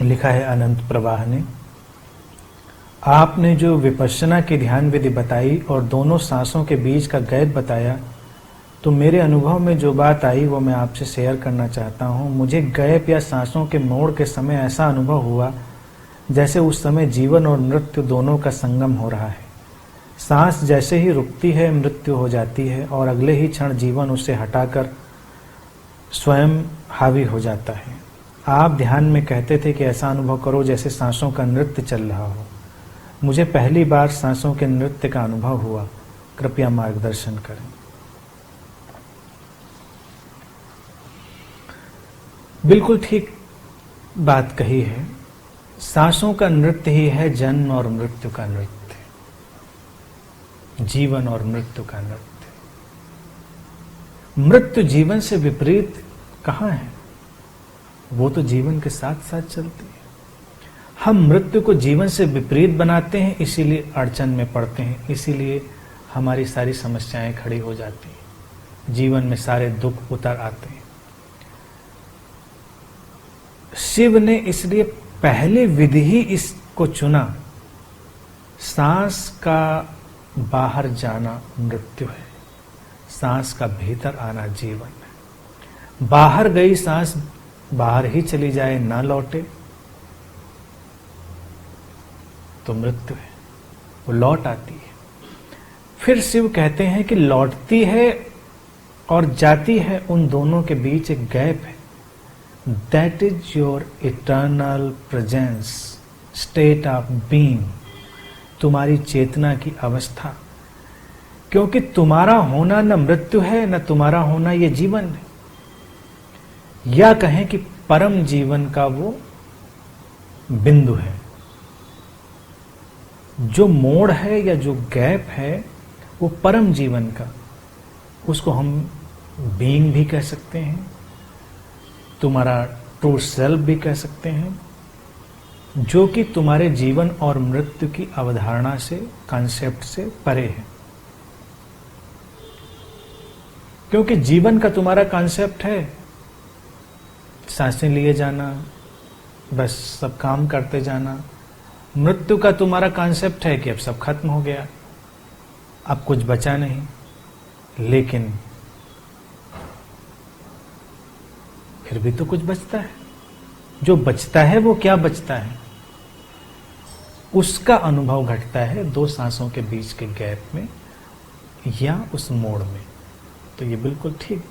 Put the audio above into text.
लिखा है अनंत प्रवाह ने, आपने जो विपश्यना की ध्यान विधि बताई और दोनों सांसों के बीच का गैप बताया, तो मेरे अनुभव में जो बात आई वो मैं आपसे शेयर करना चाहता हूँ। मुझे गैप या सांसों के मोड़ के समय ऐसा अनुभव हुआ जैसे उस समय जीवन और मृत्यु दोनों का संगम हो रहा है। सांस जैसे ही रुकती है मृत्यु हो जाती है और अगले ही क्षण जीवन उसे हटाकर स्वयं हावी हो जाता है। आप ध्यान में कहते थे कि ऐसा अनुभव करो जैसे सांसों का नृत्य चल रहा हो। मुझे पहली बार सांसों के नृत्य का अनुभव हुआ, कृपया मार्गदर्शन करें। बिल्कुल ठीक बात कही है। सांसों का नृत्य ही है जन्म और मृत्यु का नृत्य, जीवन और मृत्यु का नृत्य। मृत्यु जीवन से विपरीत कहां है? वो तो जीवन के साथ साथ चलती है। हम मृत्यु को जीवन से विपरीत बनाते हैं, इसीलिए अड़चन में पड़ते हैं, इसीलिए हमारी सारी समस्याएं खड़ी हो जाती हैं, जीवन में सारे दुख उतर आते हैं। शिव ने इसलिए पहले विधि ही इसको चुना। सांस का बाहर जाना मृत्यु है, सांस का भीतर आना जीवन है। बाहर गई सांस बाहर ही चली जाए, ना लौटे तो मृत्यु है, वो लौट आती है। फिर शिव कहते हैं कि लौटती है और जाती है, उन दोनों के बीच एक गैप है। That is your eternal presence, state of being, तुम्हारी चेतना की अवस्था। क्योंकि तुम्हारा होना न मृत्यु है, न तुम्हारा होना ये जीवन है, या कहें कि परम जीवन का वो बिंदु है। जो मोड़ है या जो गैप है वो परम जीवन का, उसको हम बीइंग भी कह सकते हैं, तुम्हारा ट्रू सेल्फ भी कह सकते हैं, जो कि तुम्हारे जीवन और मृत्यु की अवधारणा से, कॉन्सेप्ट से परे है। क्योंकि जीवन का तुम्हारा कॉन्सेप्ट है सांसें लिए जाना, बस सब काम करते जाना। मृत्यु का तुम्हारा कॉन्सेप्ट है कि अब सब खत्म हो गया, अब कुछ बचा नहीं। लेकिन फिर भी तो कुछ बचता है। जो बचता है वो क्या बचता है, उसका अनुभव घटता है दो सांसों के बीच के गैप में या उस मोड़ में। तो ये बिल्कुल ठीक